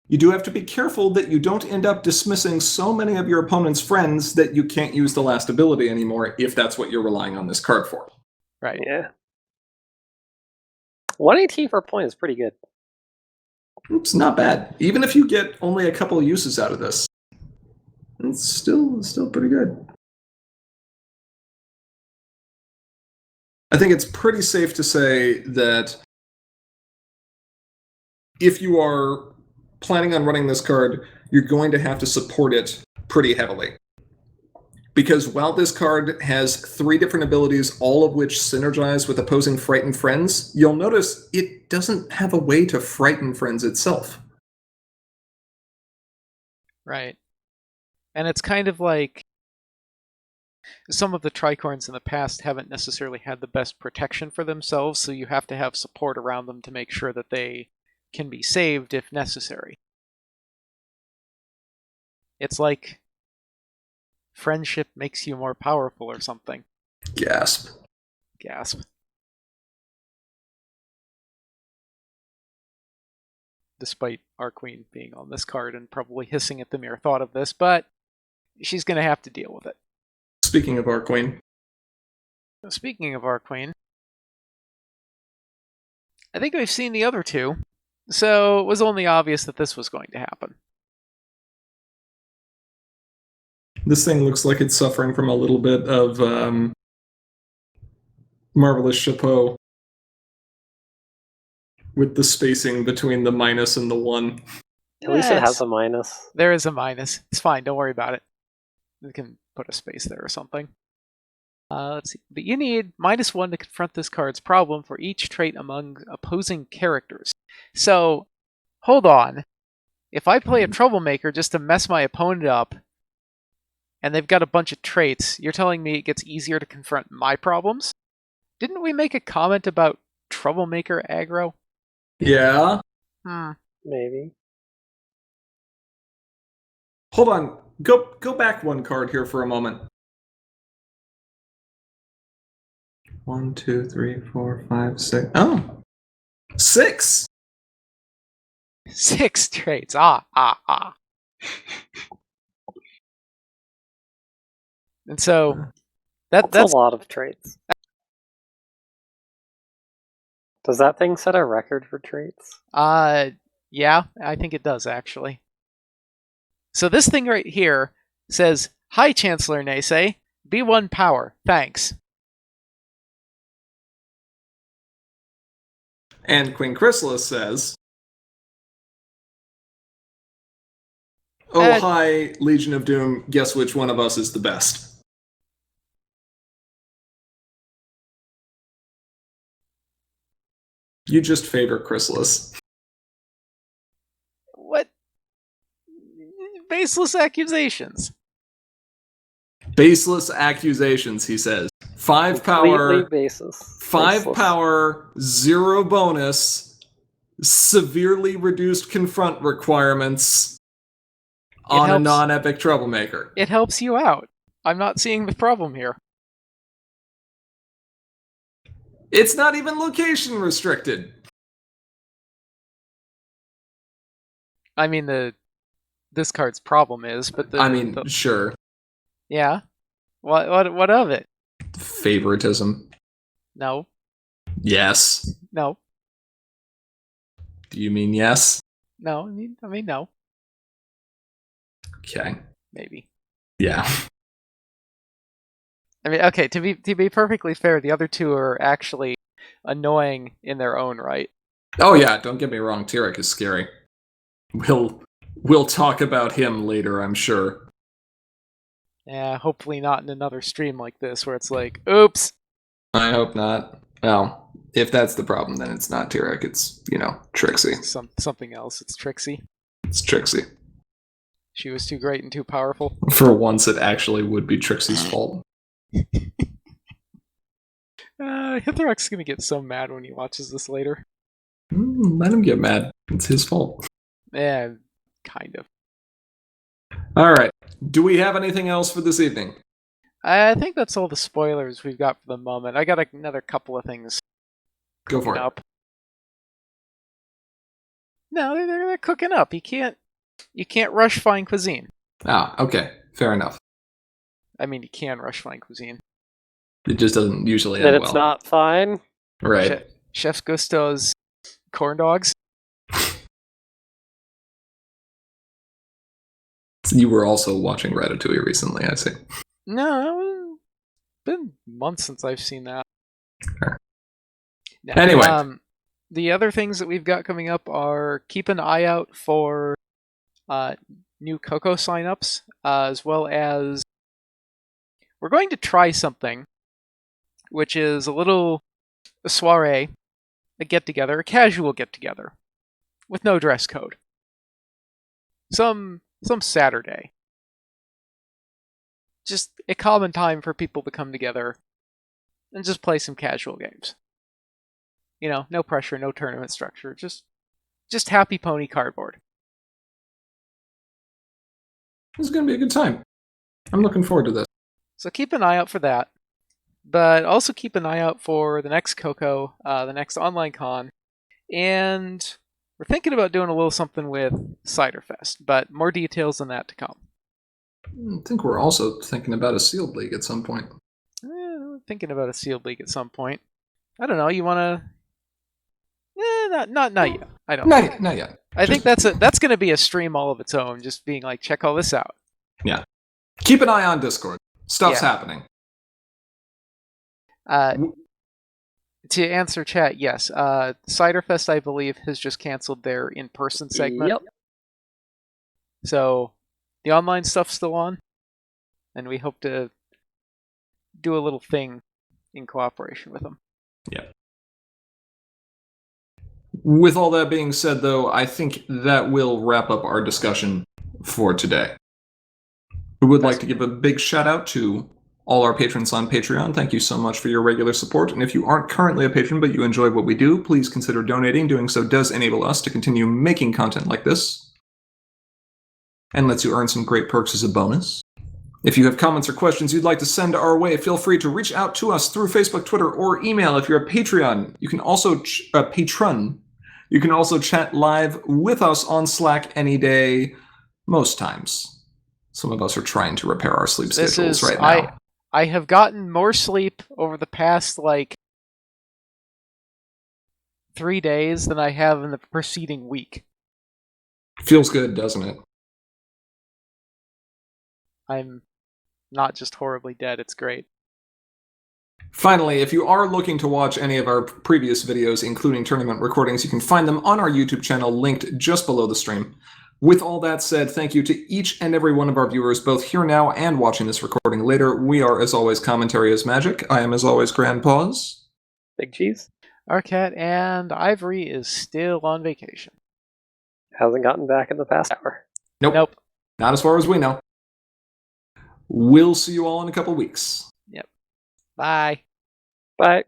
You do have to be careful that you don't end up dismissing so many of your opponent's friends that you can't use the last ability anymore if that's what you're relying on this card for. Right. Yeah. 1 AT for a point is pretty good. Oops, not bad. Even if you get only a couple of uses out of this, it's still pretty good. I think it's pretty safe to say that if you are planning on running this card, you're going to have to support it pretty heavily. Because while this card has 3 different abilities, all of which synergize with opposing frightened friends, you'll notice it doesn't have a way to frighten friends itself. Right. And it's kind of like some of the tricorns in the past haven't necessarily had the best protection for themselves, so you have to have support around them to make sure that they can be saved if necessary. It's like friendship makes you more powerful or something. Gasp. Gasp. Despite our queen being on this card and probably hissing at the mere thought of this, but she's going to have to deal with it. Speaking of our queen. Speaking of our queen, I think we've seen the other two, so it was only obvious that this was going to happen. This thing looks like it's suffering from a little bit of Marvelous Chapeau with the spacing between the minus and the 1. At least it has a minus. There is a minus. It's fine. Don't worry about it. We can put a space there or something. Let's see. But you need -1 to confront this card's problem for each trait among opposing characters. So, hold on. If I play a troublemaker just to mess my opponent up, and they've got a bunch of traits, you're telling me it gets easier to confront my problems? Didn't we make a comment about troublemaker aggro? Yeah. Maybe. Hold on. Go back 1 card here for a moment. 1, 2, 3, 4, 5, 6. Oh. 6! 6 traits. And so that's a lot of traits. Does that thing set a record for traits? Yeah, I think it does actually. So this thing right here says, "Hi, Chancellor Naysay. B1 power. Thanks." And Queen Chrysalis says, "Oh, hi, Legion of Doom. Guess which one of us is the best?" You just favor Chrysalis. What? Baseless accusations. Baseless accusations, he says. 5 power. Baseless. 5 power, 0 bonus, severely reduced confront requirements on a non-epic troublemaker. It helps you out. I'm not seeing the problem here. It's not even location restricted. I mean, this card's problem is, but sure. Yeah. What of it? Favoritism. No. Yes. No. Do you mean yes? No. I mean no. Okay. Maybe. Yeah. I mean, okay. To be perfectly fair, the other two are actually annoying in their own right. Oh yeah, don't get me wrong. Tyrek is scary. We'll talk about him later, I'm sure. Yeah, hopefully not in another stream like this where it's like, oops. I hope not. Well, if that's the problem, then it's not Tyrek. It's, Trixie. Something else. It's Trixie. It's Trixie. She was too great and too powerful. For once, it actually would be Trixie's fault. Hitherok's gonna get so mad when he watches this later. Let him get mad. It's his fault. Yeah, kind of. All right. Do we have anything else for this evening? I think that's all the spoilers we've got for the moment. I got another couple of things Go cooking for it. up. No, they're cooking up. You can't rush fine cuisine. Ah, okay. Fair enough. I mean, you can rush fine cuisine. It just doesn't usually That end it's well. not fine. Right. Chef Gusto's corn dogs. You were also watching Ratatouille recently, I see. No, it's been months since I've seen that. Sure. No, Anyway. the other things that we've got coming up are keep an eye out for new Coco signups, as well as we're going to try something, which is a soiree, a get-together, a casual get-together, with no dress code. Some Saturday. Just a common time for people to come together and just play some casual games. You know, no pressure, no tournament structure, just happy pony cardboard. This is going to be a good time. I'm looking forward to this. So keep an eye out for that. But also keep an eye out for the next Coco, the next online con. And we're thinking about doing a little something with Ciderfest, but more details on that to come. I think we're also thinking about a sealed league at some point. We're thinking about a sealed league at some point. I don't know, you want to... not yet. I don't know. Not yet. I think that's going to be a stream all of its own, just being like, check all this out. Yeah. Keep an eye on Discord. Stuff's Yeah. happening. To answer chat, yes. Ciderfest, I believe, has just canceled their in-person segment. Yep. So the online stuff's still on, and we hope to do a little thing in cooperation with them. Yeah. With all that being said, though, I think that will wrap up our discussion for today. We would like to give a big shout out to all our patrons on Patreon. Thank you so much for your regular support. And if you aren't currently a patron but you enjoy what we do, please consider donating. Doing so does enable us to continue making content like this and lets you earn some great perks as a bonus. If you have comments or questions you'd like to send our way, feel free to reach out to us through Facebook, Twitter, or email. If you're a Patreon, you can also patron. You can also chat live with us on Slack any day, most times. Some of us are trying to repair our sleep schedules right now. I have gotten more sleep over the past, 3 days than I have in the preceding week. Feels good, doesn't it? I'm not just horribly dead, it's great. Finally, if you are looking to watch any of our previous videos, including tournament recordings, you can find them on our YouTube channel linked just below the stream. With all that said, thank you to each and every one of our viewers, both here now and watching this recording later. We are, as always, Commentary is Magic. I am, as always, Grandpaws. Big cheese. Arcat and Ivory is still on vacation. Hasn't gotten back in the past hour. Nope. Not as far as we know. We'll see you all in a couple weeks. Yep. Bye. Bye.